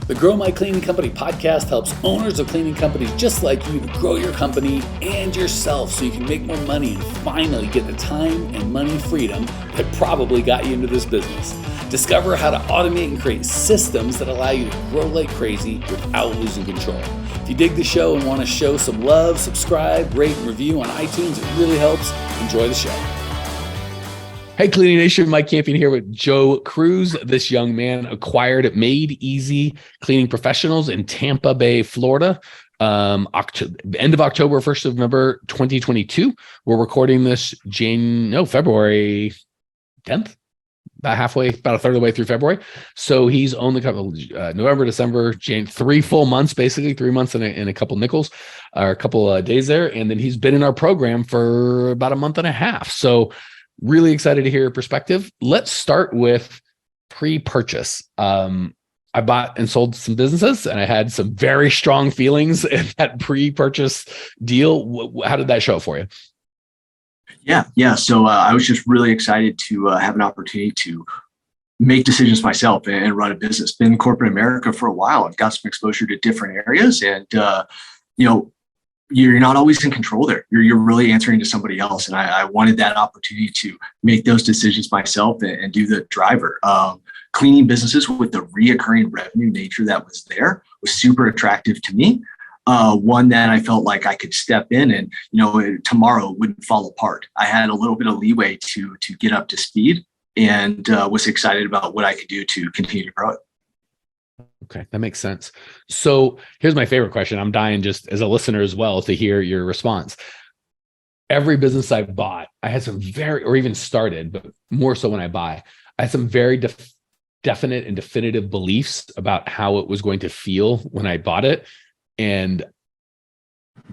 The Grow My Cleaning Company podcast helps owners of cleaning companies just like you to grow your company and yourself so you can make more money and finally get the time and money freedom that probably got you into this business. Discover how to automate and create systems that allow you to grow like crazy without losing control. If you dig the show and want to show some love, subscribe, rate, and review on iTunes. It really helps. Enjoy the show. Hey, Cleaning Nation, Mike Campion here with Joe Cruz. This young man acquired Made Easy Cleaning Professionals in Tampa Bay, Florida. End of October, 1st of November, 2022. We're recording this February 10th, about a third of the way through February. So he's owned the company November, December, January, 3 full months, basically 3 months and a couple nickels, or a couple of days there. And then he's been in our program for about a month and a half. So really excited to hear your perspective. Let's start with pre-purchase. I bought and sold some businesses, and I had some very strong feelings in that pre-purchase deal. How did that show up for you? Yeah. So I was just really excited to have an opportunity to make decisions myself and run a business. Been in corporate America for a while. I've got some exposure to different areas, and you're not always in control there. You're really answering to somebody else. And I wanted that opportunity to make those decisions myself and do the driver. Cleaning businesses with the reoccurring revenue nature that was there was super attractive to me. One that I felt like I could step in and, tomorrow wouldn't fall apart. I had a little bit of leeway to get up to speed and was excited about what I could do to continue to grow it. Okay, that makes sense. So here's my favorite question. I'm dying just as a listener as well to hear your response. Every business I've bought, I had some or even started, but more so when I had some very definite and definitive beliefs about how it was going to feel when I bought it. And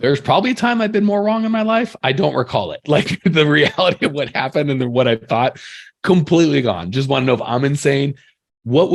there's probably a time I've been more wrong in my life. I don't recall it. Like the reality of what happened and what I thought, completely gone. Just want to know if I'm insane. What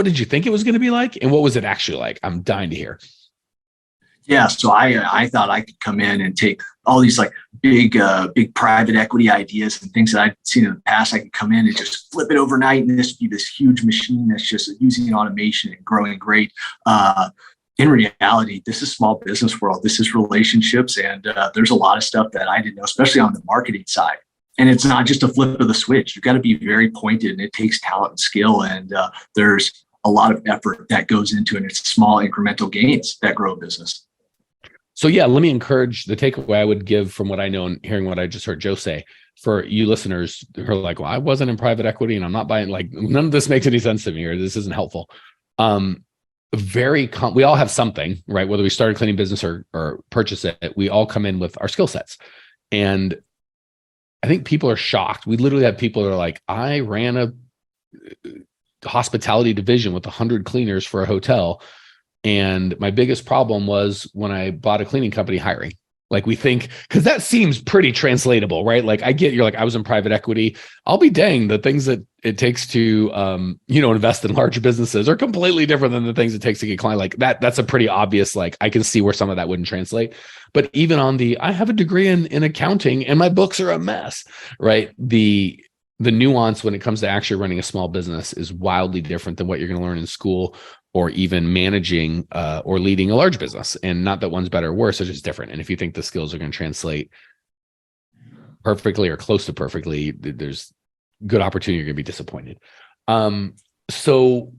did you think it was going to be like? And what was it actually like? I'm dying to hear. Yeah. So I thought I could come in and take all these like big private equity ideas and things that I'd seen in the past. I could come in and just flip it overnight. And this would be this huge machine that's just using automation and growing great. In reality, this is small business world. This is relationships. And there's a lot of stuff that I didn't know, especially on the marketing side. And it's not just a flip of the switch. You've got to be very pointed, and it takes talent and skill. And there's a lot of effort that goes into it. It's small incremental gains that grow a business. So yeah, let me encourage the takeaway I would give from what I know and hearing what I just heard Joe say for you listeners who are like, well, I wasn't in private equity and I'm not buying, like none of this makes any sense to me, or this isn't helpful. We all have something, right? Whether we start a cleaning business or purchase it, we all come in with our skill sets. And I think people are shocked. We literally have people that are like, I ran a hospitality division with 100 cleaners for a hotel. And my biggest problem was when I bought a cleaning company, hiring. Like we think, because that seems pretty translatable, right? Like I get, you're like, I was in private equity. I'll be dang, the things that it takes to, invest in larger businesses are completely different than the things it takes to get client. Like that's a pretty obvious, like I can see where some of that wouldn't translate. But even on I have a degree in accounting and my books are a mess, right? The nuance when it comes to actually running a small business is wildly different than what you're going to learn in school or even managing or leading a large business. And not that one's better or worse, it's just different. And if you think the skills are going to translate perfectly or close to perfectly, there's good opportunity you're going to be disappointed. So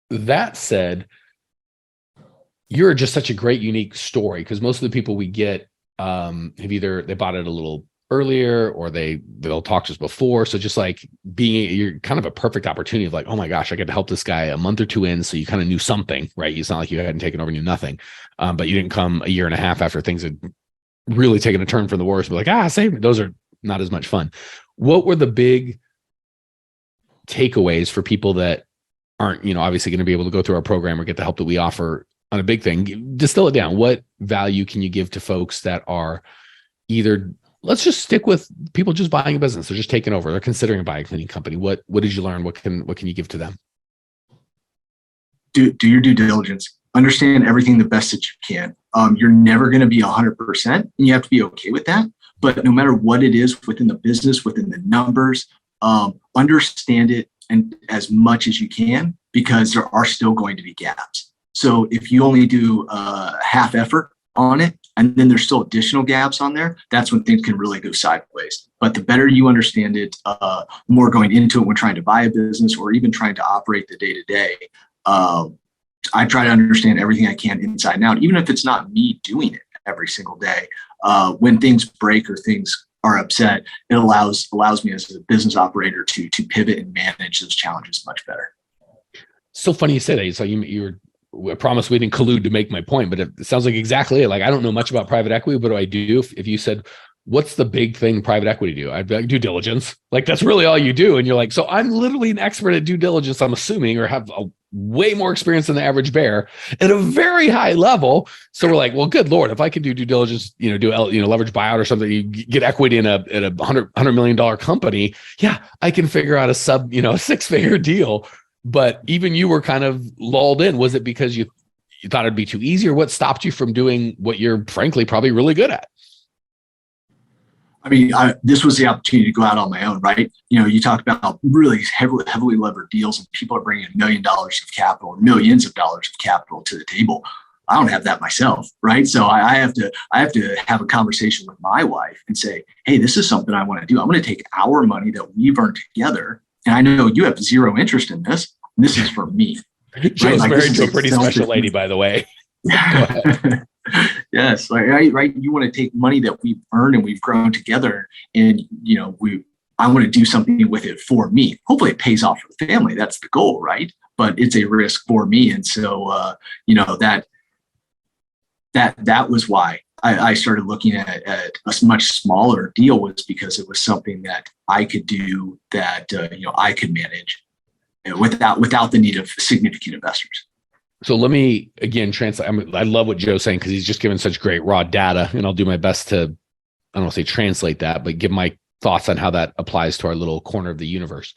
that said, you're just such a great, unique story because most of the people we get have either they bought it a little earlier or they'll talk to us before. So just like you're kind of a perfect opportunity of like, oh my gosh, I get to help this guy a month or two in. So you kind of knew something, right? It's not like you hadn't taken over, knew nothing. But you didn't come a year and a half after things had really taken a turn for the worse. But like, save me. Those are not as much fun. What were the big takeaways for people that aren't, obviously going to be able to go through our program or get the help that we offer on a big thing? Distill it down. What value can you give to folks that are either, let's just stick with people just buying a business. They're just taking over. They're considering buying a cleaning company. What did you learn? What can you give to them? Do your due diligence. Understand everything the best that you can. You're never going to be 100%, and you have to be okay with that. But no matter what it is within the business, within the numbers, understand it and as much as you can because there are still going to be gaps. So if you only do half effort on it, and then there's still additional gaps on there, that's when things can really go sideways. But the better you understand it, more going into it when trying to buy a business or even trying to operate the day-to-day, I try to understand everything I can inside and out, even if it's not me doing it every single day. When things break or things are upset, it allows me as a business operator to pivot and manage those challenges much better. So funny you say that. So I promise we didn't collude to make my point, but it sounds like exactly it. Like, I don't know much about private equity, but what do I do? If you said, what's the big thing private equity do? I'd be like, due diligence. Like, that's really all you do. And you're like, so I'm literally an expert at due diligence, I'm assuming, or have a way more experience than the average bear at a very high level. So we're like, well, good Lord, if I could do due diligence, do leverage buyout or something, you get equity in a $100 million company. Yeah, I can figure out a six-figure deal. But even you were kind of lulled in. Was it because you thought it'd be too easy, or what stopped you from doing what you're frankly probably really good at? I mean, this was the opportunity to go out on my own, right? You talk about really heavily levered deals, and people are bringing $1 million of capital, or millions of dollars of capital to the table. I don't have that myself, right? So I have to have a conversation with my wife and say, hey, this is something I want to do. I'm going to take our money that we've earned together, and I know you have zero interest in this. And this is for me. Joe's right? Married to a pretty special lady, by the way. Yes, right. You want to take money that we've earned and we've grown together, and I want to do something with it for me. Hopefully, it pays off for the family. That's the goal, right? But it's a risk for me, and so that was why I started looking at a much smaller deal, was because it was something that I could do, that I could manage without the need of significant investors. So let me again translate. I love what Joe's saying, because he's just given such great raw data, and I'll do my best to, I don't want to say translate that, but give my thoughts on how that applies to our little corner of the universe.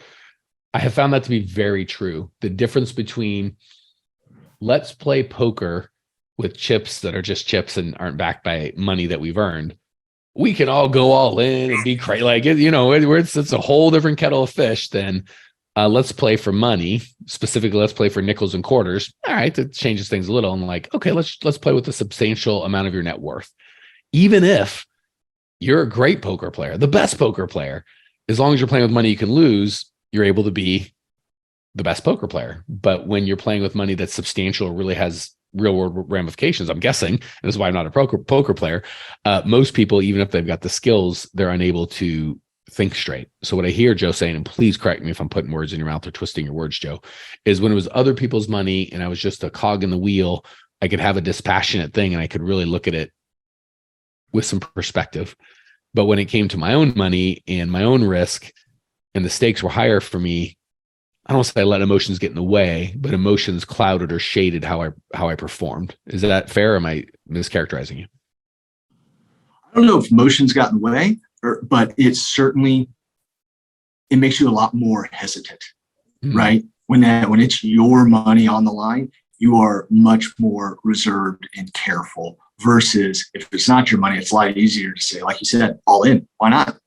I have found that to be very true. The difference between let's play poker with chips that are just chips and aren't backed by money that we've earned. We can all go all in and be crazy. Like, it's a whole different kettle of fish than let's play for money. Specifically, let's play for nickels and quarters. All right, that changes things a little. And like, okay, let's play with a substantial amount of your net worth. Even if you're a great poker player, the best poker player, as long as you're playing with money you can lose, you're able to be the best poker player. But when you're playing with money that's substantial, really has real world ramifications, I'm guessing, and this is why I'm not a poker player, most people, even if they've got the skills, they're unable to think straight. So what I hear Joe saying, and please correct me if I'm putting words in your mouth or twisting your words, Joe, is when it was other people's money and I was just a cog in the wheel, I could have a dispassionate thing and I could really look at it with some perspective. But when it came to my own money and my own risk, and the stakes were higher for me, I don't want to say I let emotions get in the way, but emotions clouded or shaded how I performed. Is that fair? Or am I mischaracterizing you? I don't know if emotions got in the way, but it makes you a lot more hesitant, right? When it's your money on the line, you are much more reserved and careful, versus if it's not your money, it's a lot easier to say, like you said, all in. Why not?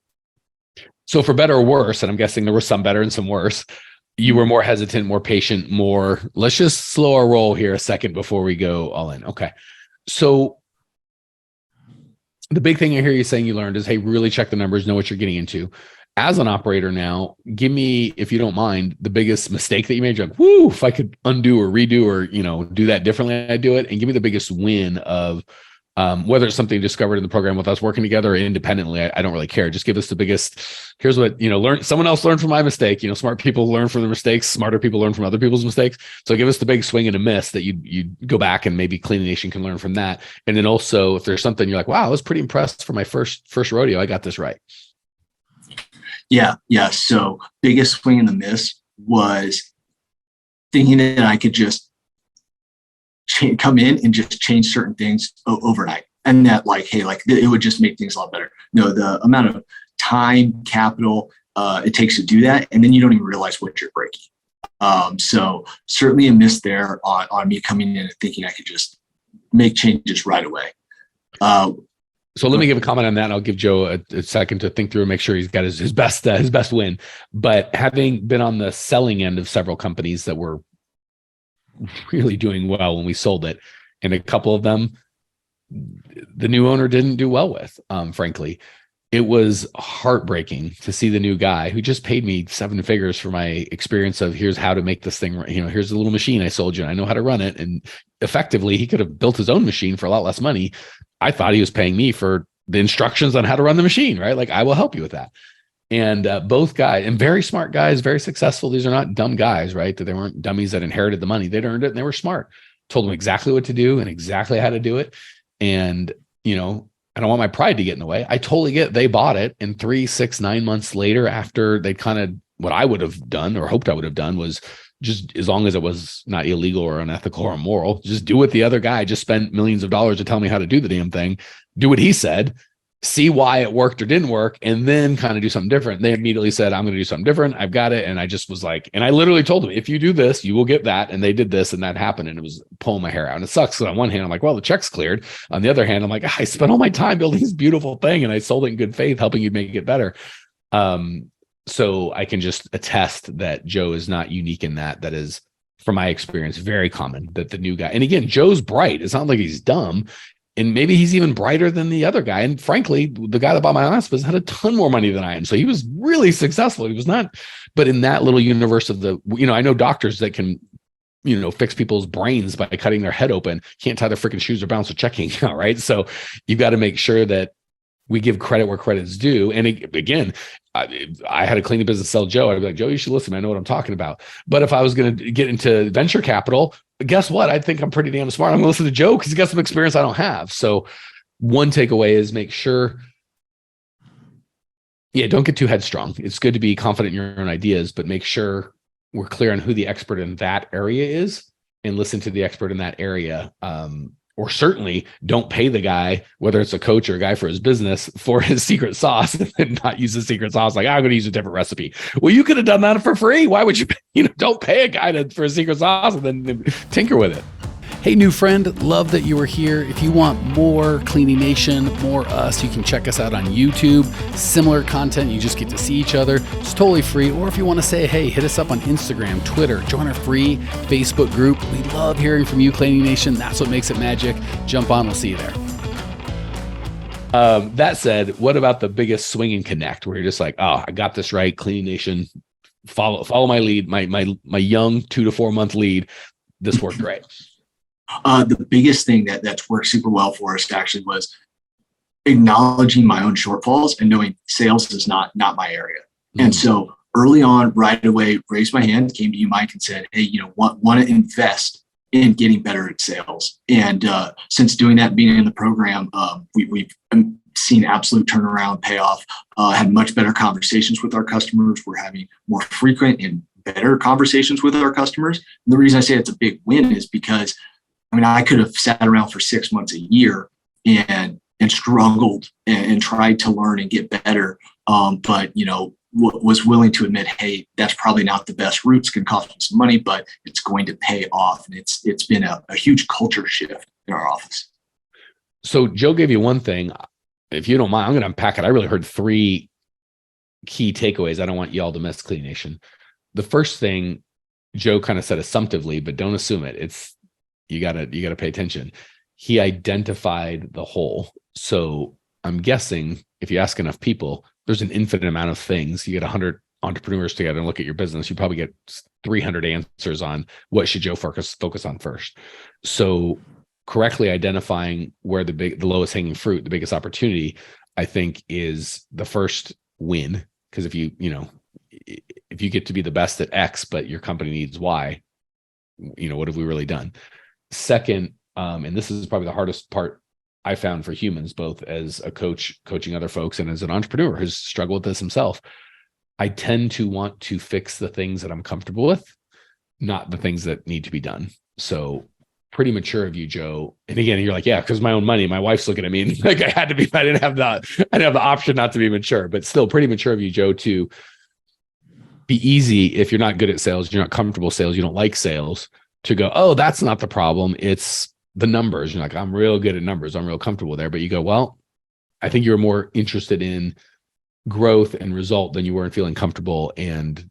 So for better or worse, and I'm guessing there were some better and some worse, you were more hesitant, more patient, more, let's just slow our roll here a second before we go all in. Okay. So the big thing I hear you saying you learned is, hey, really check the numbers, know what you're getting into. As an operator now, give me, if you don't mind, the biggest mistake that you made. You're like, whoo, if I could undo or redo or, do that differently, I'd do it. And give me the biggest win of whether it's something discovered in the program with us working together or independently. I don't really care. Just give us the biggest, here's what, someone else learned from my mistake. Smart people learn from their mistakes. Smarter people learn from other people's mistakes. So give us the big swing and a miss that you go back and maybe Clean Nation can learn from that. And then also if there's something you're like, wow, I was pretty impressed for my first rodeo. I got this right. Yeah. So biggest swing and the miss was thinking that I could just come in and just change certain things overnight. And that it would just make things a lot better. No, the amount of time, capital it takes to do that. And then you don't even realize what you're breaking. So certainly a miss there on me coming in and thinking I could just make changes right away. So let me give a comment on that. I'll give Joe a second to think through and make sure he's got his best win. But having been on the selling end of several companies that were really doing well when we sold it. And a couple of them, the new owner didn't do well with, frankly. It was heartbreaking to see the new guy who just paid me 7 figures for my experience of here's how to make this thing, here's a little machine I sold you and I know how to run it. And effectively he could have built his own machine for a lot less money. I thought he was paying me for the instructions on how to run the machine, right? Like, I will help you with that. And both guys, and very smart guys, very successful. These are not dumb guys, right? That they weren't dummies that inherited the money. They'd earned it and they were smart. Told them exactly what to do and exactly how to do it. And, I don't want my pride to get in the way. I totally get it. They bought it, and 3, 6, 9 months later, after they kind of, what I would have done or hoped I would have done was just, as long as it was not illegal or unethical or immoral, just do what the other guy just spent millions of dollars to tell me how to do the damn thing, do what he said, see why it worked or didn't work, and then kind of do something different. They immediately said, I'm going to do something different. I've got it. And I just was like, and I literally told them, if you do this, you will get that. And they did this and that happened. And it was pulling my hair out. And it sucks. So on one hand, I'm like, well, the check's cleared. On the other hand, I'm like, I spent all my time building this beautiful thing and I sold it in good faith, helping you make it better. So I can just attest that Joe is not unique in that. That is, from my experience, very common that the new guy, and again, Joe's bright. It's not like he's dumb. And maybe he's even brighter than the other guy. And frankly, the guy that bought my last business had a ton more money than I am. So he was really successful. He was not, but in that little universe of the, I know doctors that can, fix people's brains by cutting their head open, can't tie their freaking shoes or balance a checking account, right? So you've got to make sure that we give credit where credit's due. And again, I had a cleaning business sell Joe. I'd be like, Joe, you should listen. I know what I'm talking about. But if I was going to get into venture capital, guess what? I think I'm pretty damn smart. I'm going to listen to Joe because he's got some experience I don't have. So one takeaway is make sure, don't get too headstrong. It's good to be confident in your own ideas, but make sure we're clear on who the expert in that area is and listen to the expert in that area. Or certainly don't pay the guy, whether it's a coach or a guy for his business, for his secret sauce and not use the secret sauce. Like, I'm going to use a different recipe. Well, you could have done that for free. Why would you, don't pay a guy for a secret sauce and then tinker with it. Hey, new friend, love that you were here. If you want more Cleaning Nation, more us, you can check us out on YouTube. Similar content, you just get to see each other. It's totally free. Or if you want to say, hey, hit us up on Instagram, Twitter, join our free Facebook group. We love hearing from you, Cleaning Nation. That's what makes it magic. Jump on, we'll see you there. That said, what about the biggest swing and connect where you're just like, oh, I got this right, Cleaning Nation, follow my lead, my young 2 to 4 month lead. This worked great. The biggest thing that's worked super well for us actually was acknowledging my own shortfalls and knowing sales is not my area. Mm-hmm. And so early on, right away, raised my hand, came to you, Mike, and said, hey, want to invest in getting better at sales. And since doing that, being in the program, we've seen absolute turnaround, payoff, had much better conversations with our customers. We're having more frequent and better conversations with our customers. And the reason I say it's a big win is because I could have sat around for 6 months, a year and struggled and tried to learn and get better. But, was willing to admit, hey, that's probably not the best route. It's going to cost me some money, but it's going to pay off. And it's been a huge culture shift in our office. So Joe gave you one thing. If you don't mind, I'm going to unpack it. I really heard 3 key takeaways I don't want y'all to miss, Clean Nation. The first thing Joe kind of said assumptively, but don't assume it. It's, you gotta pay attention. He identified the hole. So I'm guessing if you ask enough people, there's an infinite amount of things. You get 100 entrepreneurs together and look at your business, you probably get 300 answers on what should Joe focus on first. So correctly identifying where the lowest hanging fruit, the biggest opportunity, I think is the first win. Because if you get to be the best at X, but your company needs Y, what have we really done? Second, and this is probably the hardest part I found for humans, both as a coach coaching other folks and as an entrepreneur who's struggled with this himself, I tend to want to fix the things that I'm comfortable with, not the things that need to be done. So pretty mature of you, Joe. And again, you're like, yeah, because my own money, my wife's looking at me and like I didn't have the option not to be mature, but still pretty mature of you, Joe, to be easy. If you're not good at sales, you're not comfortable with sales, you don't like sales, to go, oh, that's not the problem. It's the numbers. You're like, I'm real good at numbers. I'm real comfortable there. But you go, well, I think you're more interested in growth and result than you were in feeling comfortable and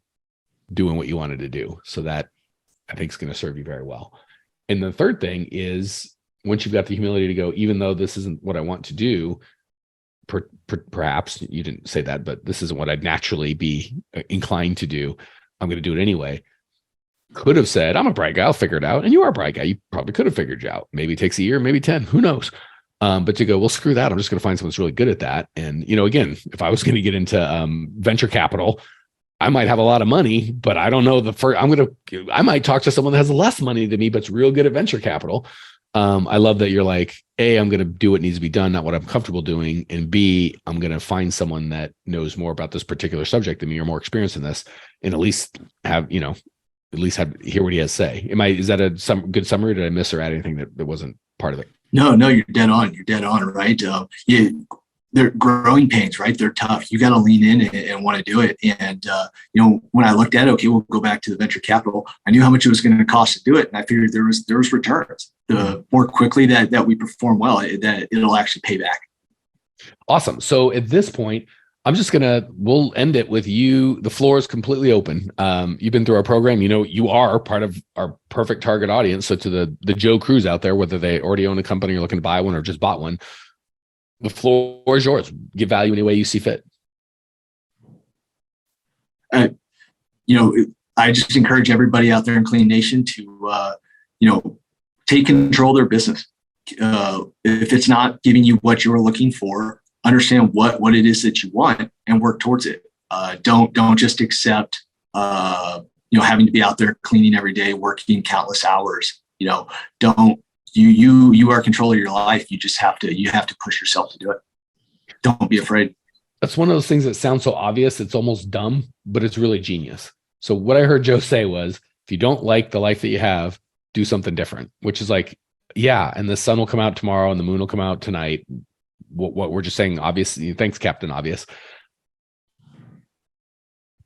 doing what you wanted to do. So that I think is going to serve you very well. And the third thing is, once you've got the humility to go, even though this isn't what I want to do, perhaps you didn't say that, but this isn't what I'd naturally be inclined to do, I'm going to do it anyway. Could have said, I'm a bright guy, I'll figure it out. And you are a bright guy. You probably could have figured it out. Maybe it takes a year, maybe 10, who knows? But to go, well, screw that. I'm just going to find someone that's really good at that. And, again, if I was going to get into venture capital, I might have a lot of money, but I don't know I might talk to someone that has less money than me, but's real good at venture capital. I love that you're like, A, I'm going to do what needs to be done, not what I'm comfortable doing. And B, I'm going to find someone that knows more about this particular subject than me or more experienced in this, and at least have, hear what he has to say. Is that some good summary? Did I miss or add anything that wasn't part of it? No, you're dead on. You're dead on, right? They're growing pains, right? They're tough. You got to lean in and want to do it. And, when I looked at it, okay, we'll go back to the venture capital. I knew how much it was going to cost to do it. And I figured there was returns. The more quickly that we perform well, that it'll actually pay back. Awesome. So at this point, we'll end it with you. The floor is completely open. You've been through our program. You are part of our perfect target audience. So to the Joe Crews out there, whether they already own a company or looking to buy one or just bought one, the floor is yours. Give value any way you see fit. I just encourage everybody out there in Clean Nation to, take control of their business. If it's not giving you what you were looking for, understand what it is that you want and work towards it. Don't just accept, having to be out there cleaning every day, working countless hours. Don't. You are in control of your life. You just have to push yourself to do it. Don't be afraid. That's one of those things that sounds so obvious. It's almost dumb, but it's really genius. So what I heard Joe say was, if you don't like the life that you have, do something different, which is like, yeah. And the sun will come out tomorrow and the moon will come out tonight. What we're just saying, obviously, thanks, Captain Obvious.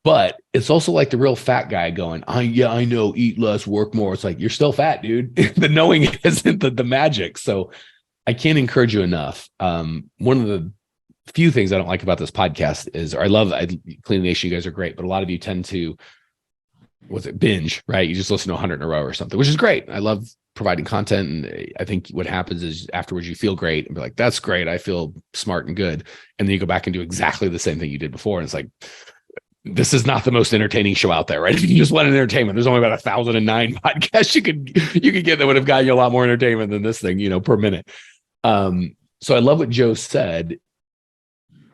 But it's also like the real fat guy going, I know, eat less, work more. It's like, you're still fat, dude. The knowing isn't the magic. So I can't encourage you enough. One of the few things I don't like about this podcast is, or Clean Nation, you guys are great, but a lot of you tend to, binge, right? You just listen to 100 in a row or something, which is great. I love providing content. And I think what happens is afterwards you feel great and be like, that's great. I feel smart and good. And then you go back and do exactly the same thing you did before. And it's like, this is not the most entertaining show out there, right? If you just want entertainment, there's only about 1,009 podcasts you could get that would have gotten you a lot more entertainment than this thing, per minute. So I love what Joe said.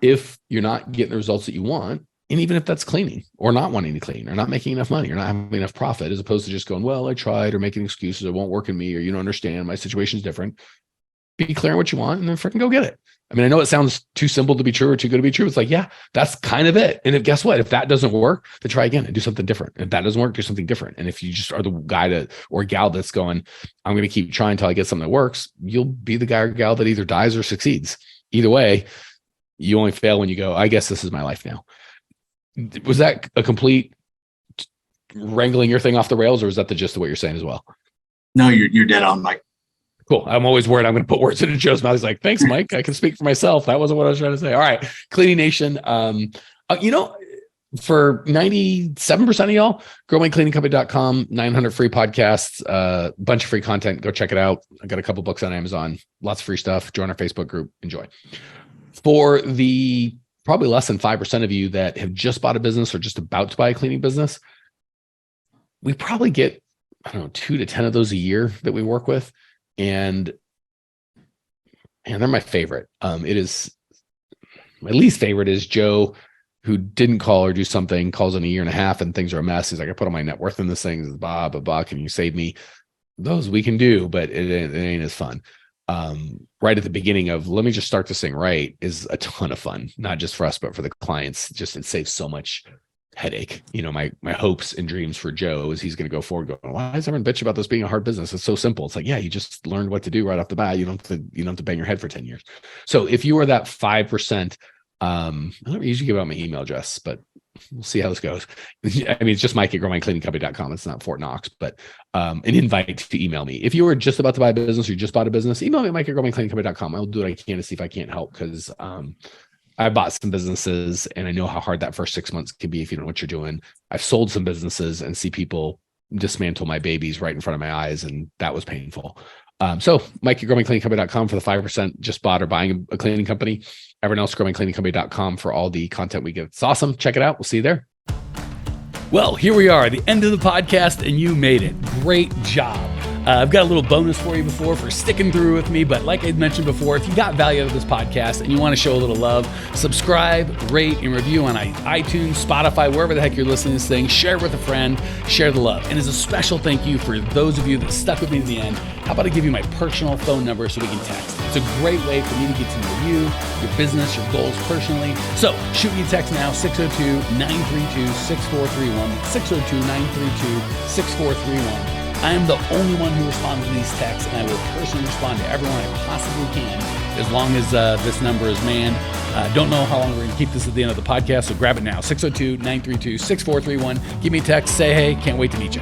If you're not getting the results that you want, and even if that's cleaning or not wanting to clean or not making enough money or not having enough profit, as opposed to just going, well, I tried, or making excuses, it won't work in me, or you don't understand, my situation's different. Be clear on what you want and then freaking go get it. I mean, I know it sounds too simple to be true or too good to be true. It's like, yeah, that's kind of it. And guess what? If that doesn't work, then try again and do something different. If that doesn't work, do something different. And if you just are the guy or gal that's going, I'm going to keep trying until I get something that works, you'll be the guy or gal that either dies or succeeds. Either way, you only fail when you go, I guess this is my life now. Was that a complete wrangling your thing off the rails, or is that the gist of what you're saying as well? No, you're dead on, Mike. Cool. I'm always worried I'm going to put words into Joe's mouth. He's like, thanks, Mike. I can speak for myself. That wasn't what I was trying to say. All right. Cleaning Nation. For 97% of y'all, growmycleaningcompany.com, 900 free podcasts, a bunch of free content. Go check it out. I got a couple books on Amazon, lots of free stuff. Join our Facebook group. Enjoy. For the probably less than 5% of you that have just bought a business or just about to buy a cleaning business, we probably get, 2 to 10 of those a year that we work with. And they're my favorite. It is my least favorite is Joe, who didn't call or do something, calls in a year and a half and things are a mess. He's like, I put all my net worth in this thing. Blah, blah, blah. Can you save me? Those we can do, but it ain't as fun. Right at the beginning of, let me just start this thing right, is a ton of fun, not just for us, but for the clients. Just, it saves so much headache. My hopes and dreams for Joe is he's going to go forward going, why is everyone bitch about this being a hard business? It's so simple. It's like, yeah, you just learned what to do right off the bat. You don't have to bang your head for 10 years. So if you are that 5%, I don't usually give out my email address, but we'll see how this goes. I mean, it's just Mike at growmycleaningcompany.com. It's not Fort Knox, but an invite to email me. If you were just about to buy a business or you just bought a business, email me at Mike at growmycleaningcompany.com. I'll do what I can to see if I can't help, because I bought some businesses and I know how hard that first 6 months can be if you don't know what you're doing. I've sold some businesses and see people dismantle my babies right in front of my eyes. And that was painful. So Mike at growingcleaningcompany.com for the 5% just bought or buying a cleaning company. Everyone else, growingcleaningcompany.com for all the content we give. It's awesome. Check it out. We'll see you there. Well, here we are, the end of the podcast, and you made it. Great job. I've got a little bonus for you for sticking through with me. But like I mentioned before, if you got value out of this podcast and you want to show a little love, subscribe, rate, and review on iTunes, Spotify, wherever the heck you're listening to this thing. Share it with a friend. Share the love. And as a special thank you for those of you that stuck with me to the end, how about I give you my personal phone number so we can text? It's a great way for me to get to know you, your business, your goals personally. So shoot me a text now, 602-932-6431, 602-932-6431. I am the only one who responds to these texts, and I will personally respond to everyone I possibly can as long as this number is manned. Don't know how long we're going to keep this at the end of the podcast, so grab it now, 602-932-6431. Give me a text, say hey, can't wait to meet you.